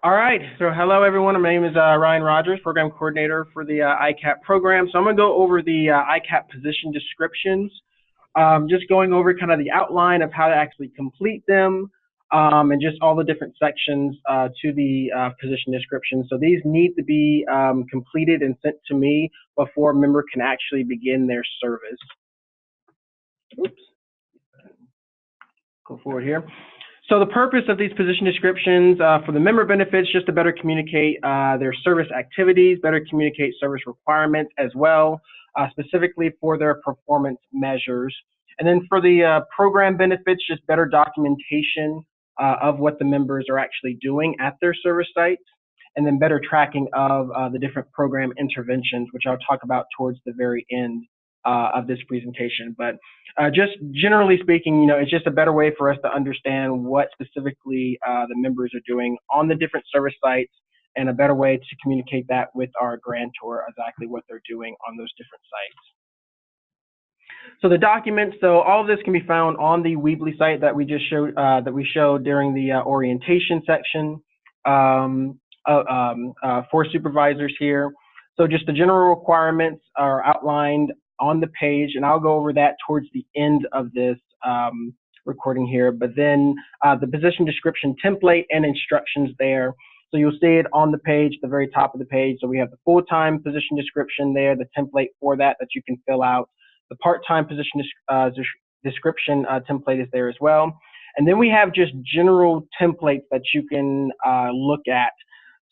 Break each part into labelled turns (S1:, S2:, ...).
S1: All right, so hello everyone. My name is Ryan Rogers, Program Coordinator for the ICAP program. So I'm going to go over the ICAP position descriptions, just going over kind of the outline of how to actually complete them, and just all the different sections to the position description. So these need to be completed and sent to me before a member can actually begin their service. Oops. Go forward here. So the purpose of these position descriptions for the member benefits, just to better communicate their service activities, better communicate service requirements as well, specifically for their performance measures. And then for the program benefits, just better documentation of what the members are actually doing at their service sites, and then better tracking of the different program interventions, which I'll talk about towards the very end of this presentation. But just generally speaking, it's just a better way for us to understand what specifically the members are doing on the different service sites, and a better way to communicate that with our grantor, exactly what they're doing on those different sites. So the documents, so all of this can be found on the Weebly site that we just showed, during the orientation section for supervisors here. So just the general requirements are outlined on the page, and I'll go over that towards the end of this recording here. But then the position description template and instructions there. So you'll see it on the page, the very top of the page. So we have the full-time position description there, the template for that you can fill out. The part-time position description template is there as well. And then we have just general templates that you can look at.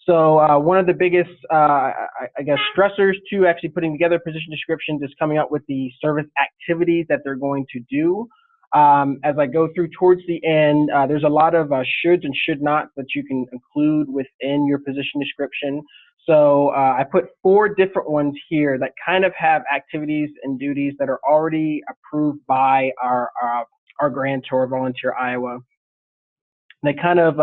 S1: So one of the biggest, I guess, stressors to actually putting together position descriptions is coming up with the service activities that they're going to do. As I go through towards the end, there's a lot of shoulds and should nots that you can include within your position description. So I put 4 different ones here that kind of have activities and duties that are already approved by our grantor, Volunteer Iowa. They kind of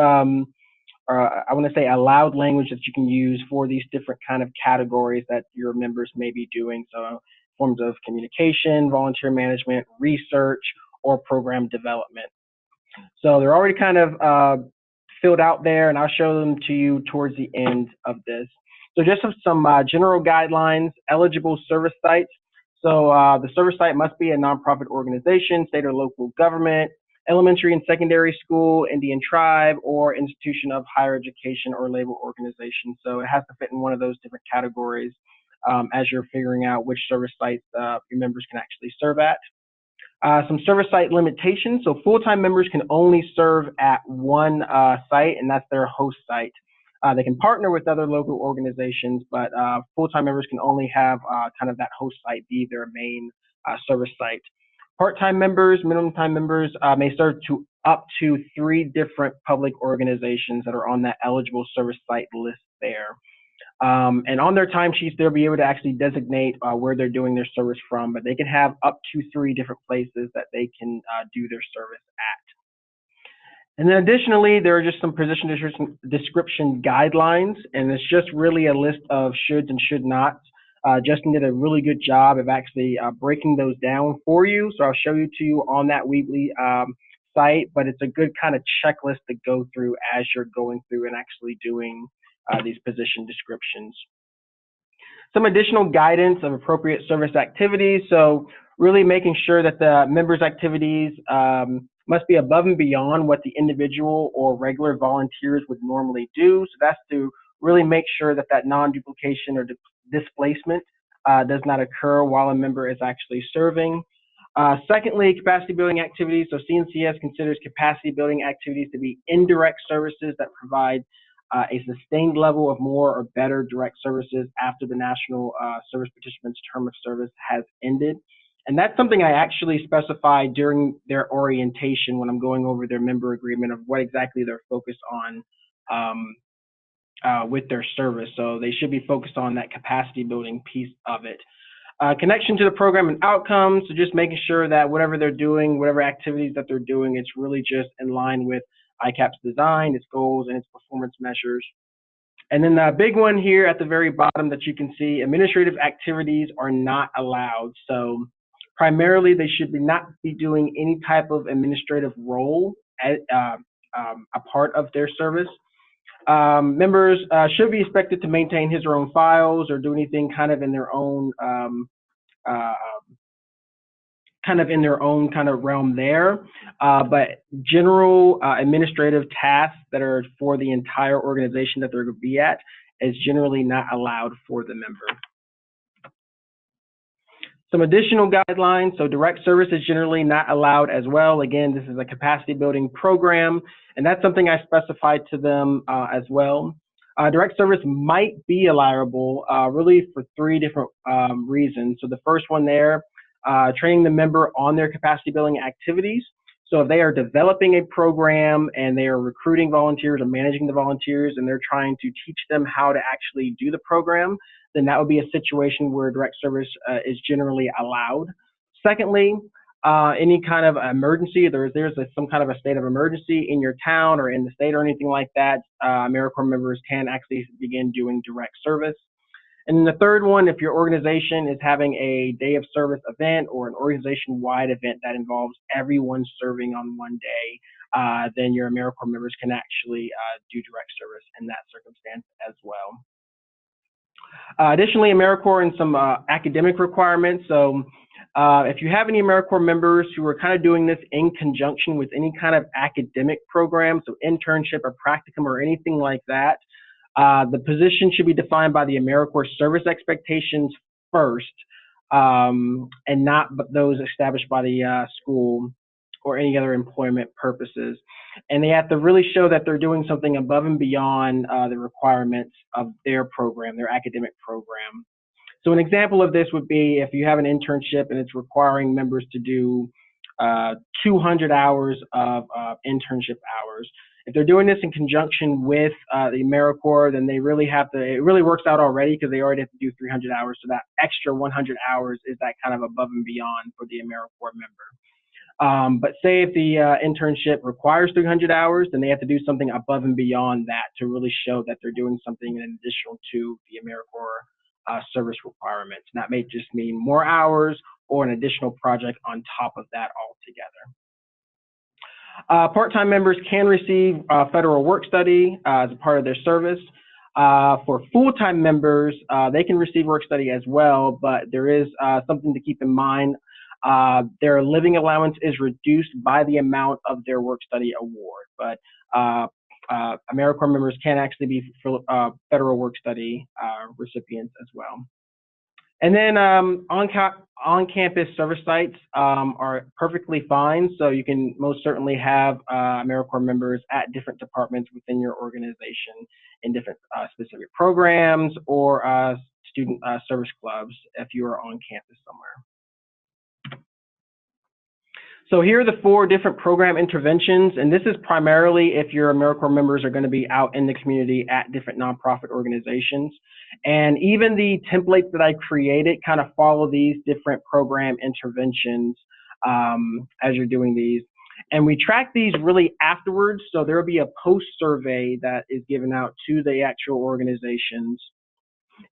S1: I want to say allowed language that you can use for these different kind of categories that your members may be doing. So forms of communication, volunteer management, research, or program development. So they're already kind of filled out there, and I'll show them to you towards the end of this. So just some general guidelines, eligible service sites. So the service site must be a nonprofit organization, state or local government, elementary and secondary school, Indian tribe, or institution of higher education or labor organization. So it has to fit in one of those different categories as you're figuring out which service sites your members can actually serve at. Some service site limitations. So full-time members can only serve at one site, and that's their host site. They can partner with other local organizations, but full-time members can only have kind of that host site be their main service site. Part-time members, minimum time members may serve to up to 3 different public organizations that are on that eligible service site list there. And on their timesheets, they'll be able to actually designate where they're doing their service from, but they can have up to 3 different places that they can do their service at. And then additionally, there are just some position description guidelines, and it's just really a list of shoulds and should nots. Justin did a really good job of actually breaking those down for you. So I'll show you to you on that Weebly site, but it's a good kind of checklist to go through as you're going through and actually doing these position descriptions. Some additional guidance of appropriate service activities. So really making sure that the members' activities must be above and beyond what the individual or regular volunteers would normally do. So that's to really make sure that that non-duplication or displacement does not occur while a member is actually serving. Secondly, capacity building activities. So CNCS considers capacity building activities to be indirect services that provide a sustained level of more or better direct services after the National Service Participant's term of service has ended. And that's something I actually specify during their orientation when I'm going over their member agreement of what exactly they're focused on with their service. So they should be focused on that capacity building piece of it. Connection to the program and outcomes, so just making sure that whatever they're doing, whatever activities that they're doing, it's really just in line with ICAP's design, its goals, and its performance measures. And then the big one here at the very bottom that you can see, administrative activities are not allowed. So primarily, they should not be doing any type of administrative role as a part of their service. Members should be expected to maintain his or her own files or do anything kind of in their own uh, kind of realm there. But general administrative tasks that are for the entire organization that they're going to be at is generally not allowed for the member. Some additional guidelines. So direct service is generally not allowed as well. Again, this is a capacity building program, and that's something I specified to them as well. Direct service might be allowable really for three different reasons. So the first one there, training the member on their capacity building activities. So if they are developing a program and they are recruiting volunteers or managing the volunteers and they're trying to teach them how to actually do the program, then that would be a situation where direct service is generally allowed. Secondly, any kind of emergency, there's some kind of a state of emergency in your town or in the state or anything like that, AmeriCorps members can actually begin doing direct service. And then the third one, if your organization is having a day of service event or an organization-wide event that involves everyone serving on one day, then your AmeriCorps members can actually do direct service in that circumstance as well. Additionally, AmeriCorps and some academic requirements. So if you have any AmeriCorps members who are kind of doing this in conjunction with any kind of academic program, so internship or practicum or anything like that, the position should be defined by the AmeriCorps service expectations first, and not those established by the school or any other employment purposes. And they have to really show that they're doing something above and beyond the requirements of their program, their academic program. So an example of this would be if you have an internship and it's requiring members to do 200 hours of internship hours. If they're doing this in conjunction with the AmeriCorps, then they really have to, it really works out already because they already have to do 300 hours. So that extra 100 hours is that kind of above and beyond for the AmeriCorps member. But say if the internship requires 300 hours, then they have to do something above and beyond that to really show that they're doing something in addition to the AmeriCorps service requirements. And that may just mean more hours or an additional project on top of that altogether. Part-time members can receive federal work study as a part of their service. For full-time members, they can receive work study as well, but there is something to keep in mind. Their living allowance is reduced by the amount of their work study award, but AmeriCorps members can actually be federal work study recipients as well. And then on-campus service sites are perfectly fine, so you can most certainly have AmeriCorps members at different departments within your organization in different specific programs or student service clubs if you are on campus somewhere. So here are the 4 different program interventions, and this is primarily if your AmeriCorps members are going to be out in the community at different nonprofit organizations. And even the templates that I created kind of follow these different program interventions as you're doing these. And we track these really afterwards, so there will be a post survey that is given out to the actual organizations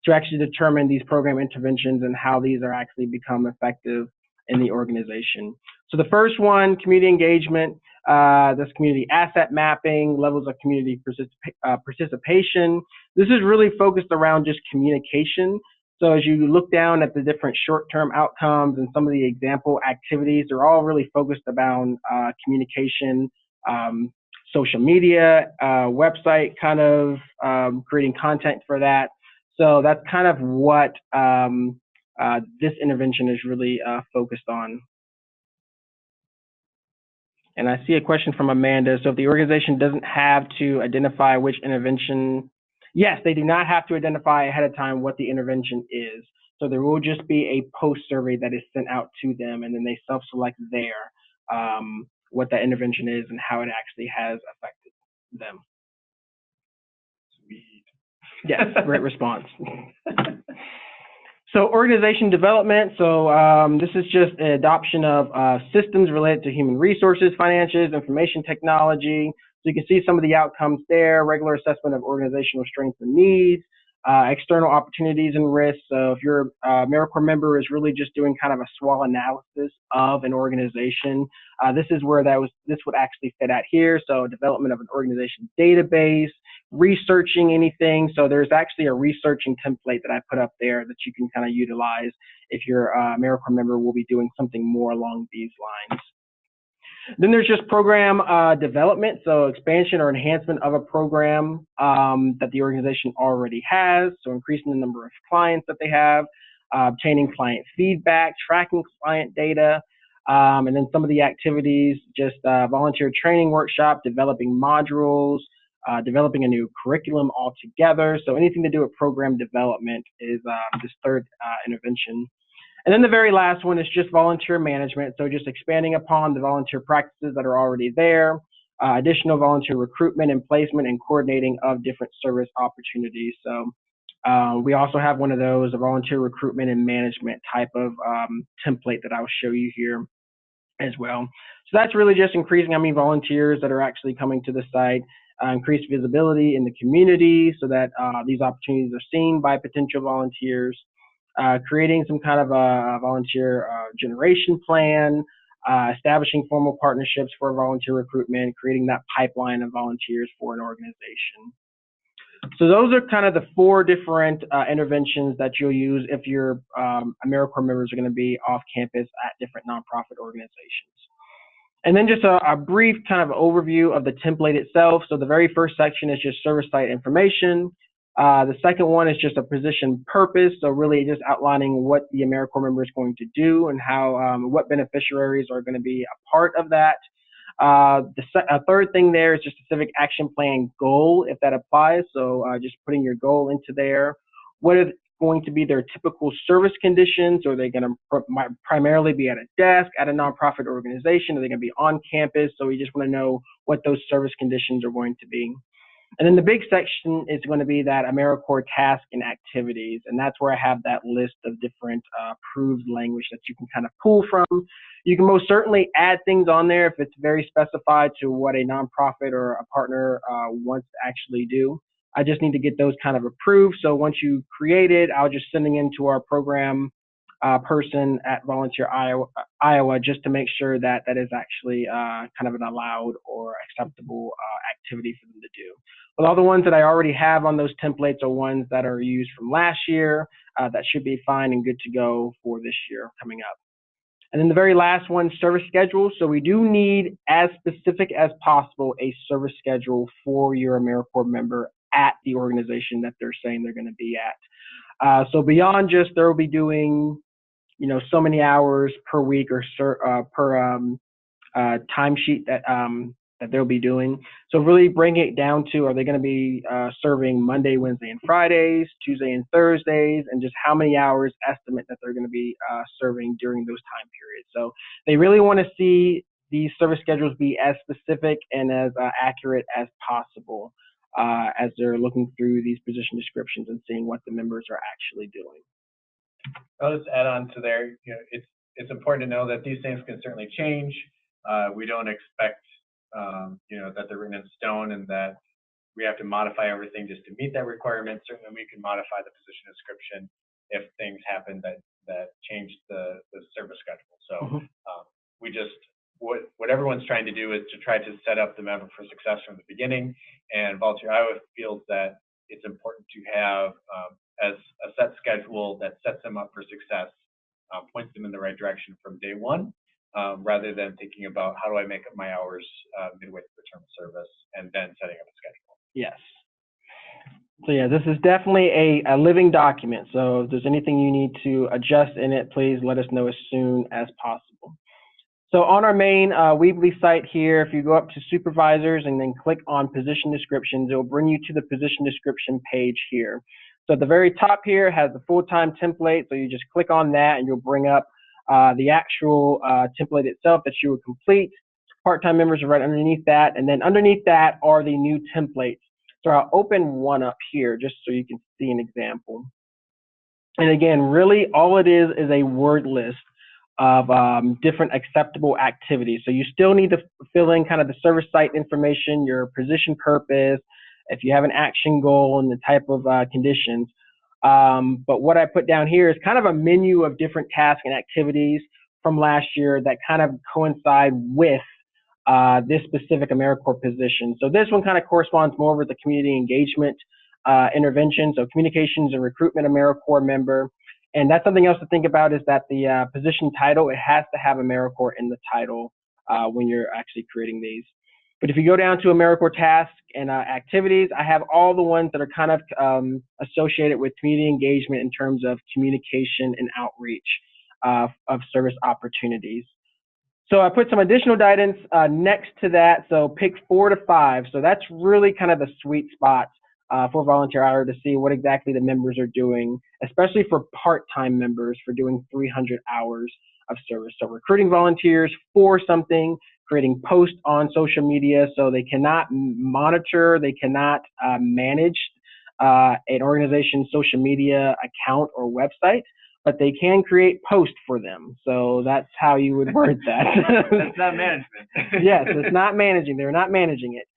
S1: to actually determine these program interventions and how these are actually become effective in the organization. So the first one, community engagement, that's community asset mapping, levels of community participation. This is really focused around just communication. So as you look down at the different short-term outcomes and some of the example activities, they're all really focused around communication, social media, website kind of creating content for that. So that's kind of what this intervention is really focused on. And I see a question from Amanda. So if the organization doesn't have to identify which intervention, yes, they do not have to identify ahead of time what the intervention is. So there will just be a post survey that is sent out to them, and then they self-select there what that intervention is and how it actually has affected them. Sweet. Yes, great response. So organization development, so this is just an adoption of systems related to human resources, finances, information technology. So you can see some of the outcomes there, regular assessment of organizational strengths and needs, external opportunities and risks. So if your AmeriCorps member is really just doing kind of a SWOT analysis of an organization, this is where this would actually fit at here. So development of an organization database, researching anything. So there's actually a researching template that I put up there that you can kind of utilize if your AmeriCorps member will be doing something more along these lines. Then there's just program development, so expansion or enhancement of a program that the organization already has, so increasing the number of clients that they have, obtaining client feedback, tracking client data, and then some of the activities, just volunteer training workshop, developing modules, developing a new curriculum altogether. So anything to do with program development is this third intervention. And then the very last one is just volunteer management. So just expanding upon the volunteer practices that are already there, additional volunteer recruitment and placement and coordinating of different service opportunities. So we also have one of those, a volunteer recruitment and management type of template that I'll show you here as well. So that's really just increasing how many volunteers that are actually coming to the site, increased visibility in the community so that these opportunities are seen by potential volunteers. Creating some kind of a volunteer generation plan, establishing formal partnerships for volunteer recruitment, creating that pipeline of volunteers for an organization. So those are kind of the 4 different interventions that you'll use if your AmeriCorps members are going to be off campus at different nonprofit organizations. And then just a brief kind of overview of the template itself. So the very first section is just service site information. The second one is just a position purpose, so really just outlining what the AmeriCorps member is going to do and how what beneficiaries are going to be a part of that. The third thing there is just a civic action plan goal, if that applies. So just putting your goal into there. What is going to be their typical service conditions? Are they going to primarily be at a desk at a nonprofit organization? Are they going to be on campus? So we just want to know what those service conditions are going to be. And then the big section is going to be that AmeriCorps task and activities. And that's where I have that list of different approved language that you can kind of pull from. You can most certainly add things on there if it's very specified to what a nonprofit or a partner wants to actually do. I just need to get those kind of approved. So once you create it, I'll just send it into our program person at Volunteer Iowa just to make sure that that is actually kind of an allowed or acceptable activity for them to do. But all the ones that I already have on those templates are ones that are used from last year that should be fine and good to go for this year coming up. And then the very last one, service schedule. So we do need, as specific as possible, a service schedule for your AmeriCorps member at the organization that they're saying they're going to be at. So beyond just they'll be doing, you know, so many hours per week or per timesheet that that they'll be doing. So really bring it down to, are they going to be serving Monday, Wednesday, and Fridays, Tuesday and Thursdays, and just how many hours estimate that they're going to be serving during those time periods. So they really want to see these service schedules be as specific and as accurate as possible as they're looking through these position descriptions and seeing what the members are actually doing.
S2: I'll just add on to there, you know, it's important to know that these things can certainly change. We don't expect, you know, that they're written in stone and that we have to modify everything just to meet that requirement. Certainly we can modify the position description if things happen that change the service schedule. So we just, what everyone's trying to do is to try to set up the member for success from the beginning, and Volunteer Iowa feels that it's important to have as a set schedule that sets them up for success, points them in the right direction from day one, rather than thinking about how do I make up my hours midway through the term of service and then setting up a schedule.
S1: Yes. So yeah, this is definitely a living document. So if there's anything you need to adjust in it, please let us know as soon as possible. So on our main Weebly site here, if you go up to supervisors and then click on position descriptions, it will bring you to the position description page here. So at the very top here has the full-time template. So you just click on that and you'll bring up the actual template itself that you would complete. Part-time members are right underneath that. And then underneath that are the new templates. So I'll open one up here just so you can see an example. And again, really all it is a word list of different acceptable activities. So you still need to fill in kind of the service site information, your position purpose, if you have an action goal and the type of conditions. But what I put down here is kind of a menu of different tasks and activities from last year that kind of coincide with this specific AmeriCorps position. So this one kind of corresponds more with the community engagement intervention, so communications and recruitment AmeriCorps member. And that's something else to think about, is that the position title, it has to have AmeriCorps in the title when you're actually creating these. But if you go down to AmeriCorps tasks and activities, I have all the ones that are kind of associated with community engagement in terms of communication and outreach of service opportunities. So I put some additional guidance next to that. So pick 4 to 5. So that's really kind of the sweet spot for volunteer hour to see what exactly the members are doing, especially for part-time members for doing 300 hours of service. So recruiting volunteers for something, creating posts on social media, so they cannot monitor, they cannot manage an organization's social media account or website, but they can create posts for them. So that's how you would word that.
S2: That's not management.
S1: Yes, it's not managing. They're not managing it.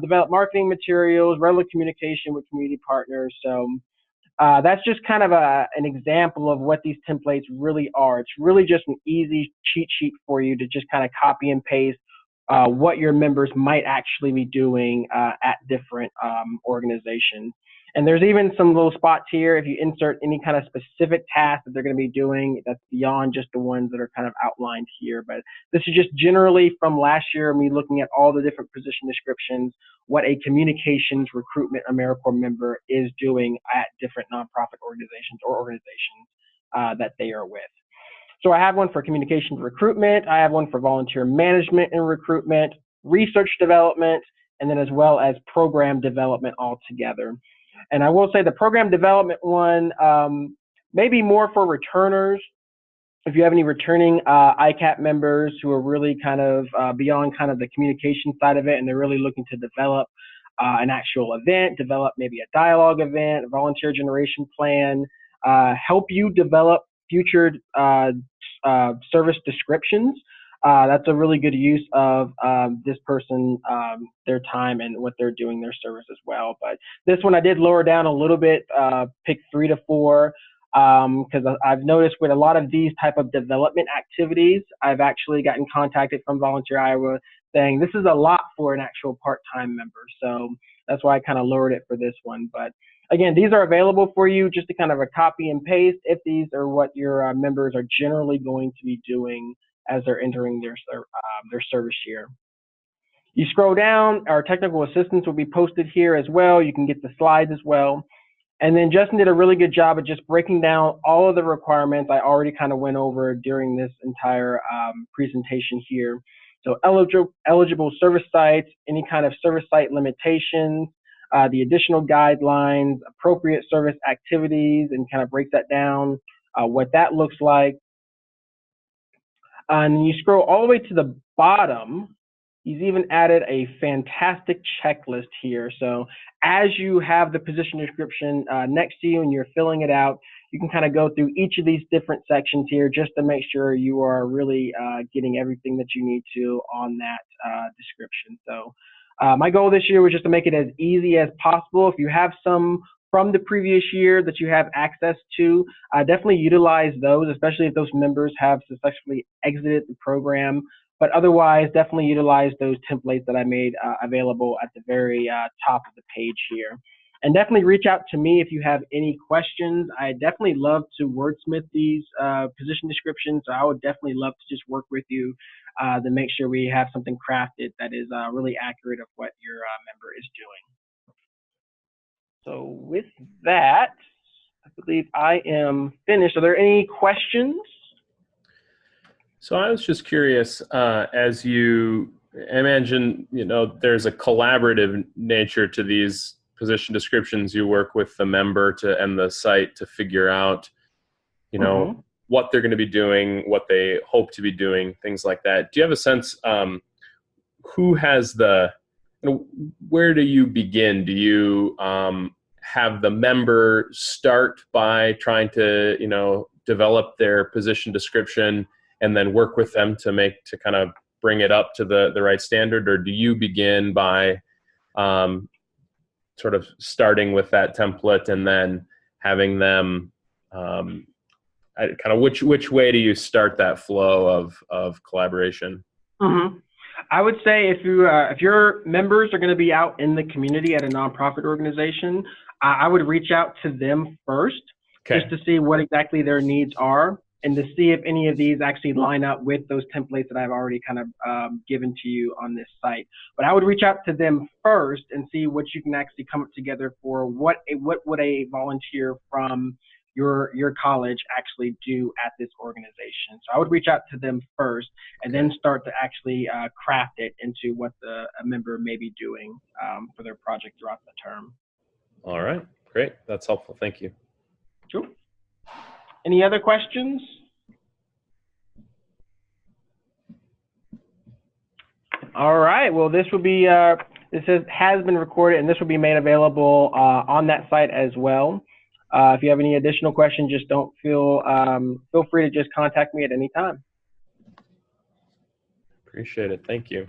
S1: Develop marketing materials, regular communication with community partners. So that's just kind of an example of what these templates really are. It's really just an easy cheat sheet for you to just kind of copy and paste what your members might actually be doing at different organizations. And there's even some little spots here if you insert any kind of specific task that they're going to be doing that's beyond just the ones that are kind of outlined here. But this is just generally from last year, me looking at all the different position descriptions, what a communications recruitment AmeriCorps member is doing at different nonprofit organizations or organizations that they are with. So I have one for communications recruitment, I have one for volunteer management and recruitment, research development, and then as well as program development altogether. And I will say the program development one may be more for returners. If you have any returning ICAP members who are really kind of beyond kind of the communication side of it, and they're really looking to develop an actual event, develop maybe a dialogue event, a volunteer generation plan, help you develop future service descriptions. That's a really good use of this person, their time and what they're doing, their service as well. But this one I did lower down a little bit, pick 3 to 4, because I've noticed with a lot of these type of development activities, I've actually gotten contacted from Volunteer Iowa saying this is a lot for an actual part-time member. So that's why I kind of lowered it for this one. But again, these are available for you just to kind of a copy and paste if these are what your members are generally going to be doing as they're entering their service year. You scroll down, our technical assistance will be posted here as well. You can get the slides as well. And then Justin did a really good job of just breaking down all of the requirements I already kind of went over during this entire presentation here. So eligible service sites, any kind of service site limitations, the additional guidelines, appropriate service activities, and kind of break that down, what that looks like. And you scroll all the way to the bottom, he's even added a fantastic checklist here. So as you have the position description next to you and you're filling it out, you can kind of go through each of these different sections here just to make sure you are really getting everything that you need to on that description. So my goal this year was just to make it as easy as possible. If you have some from the previous year that you have access to, definitely utilize those, especially if those members have successfully exited the program. But otherwise, definitely utilize those templates that I made available at the very top of the page here. And definitely reach out to me if you have any questions. I definitely love to wordsmith these position descriptions. So I would definitely love to just work with you to make sure we have something crafted that is really accurate of what your member is doing. So with that, I believe I am finished. Are there any questions?
S3: So I was just curious, as you imagine, there's a collaborative nature to these position descriptions. You work with the member and the site to figure out, what they're going to be doing, what they hope to be doing, things like that. Do you have a sense who has where do you begin? Do you have the member start by trying to, develop their position description and then work with them to kind of bring it up to the right standard? Or do you begin by sort of starting with that template and then having them kind of which way do you start that flow of collaboration?
S1: Mm-hmm. I would say if your members are going to be out in the community at a nonprofit organization, I would reach out to them first,
S3: Okay.
S1: just to see what exactly their needs are and to see if any of these actually line up with those templates that I've already kind of given to you on this site. But I would reach out to them first and see what you can actually come up together for what would a volunteer from your college actually do at this organization. So I would reach out to them first and then start to actually craft it into what a member may be doing for their project throughout the term.
S3: All right, great. That's helpful. Thank you.
S1: Sure. Any other questions? All right. Well, this will be this has been recorded, and this will be made available on that site as well. If you have any additional questions, just don't feel free to just contact me at any time.
S3: Appreciate it. Thank you.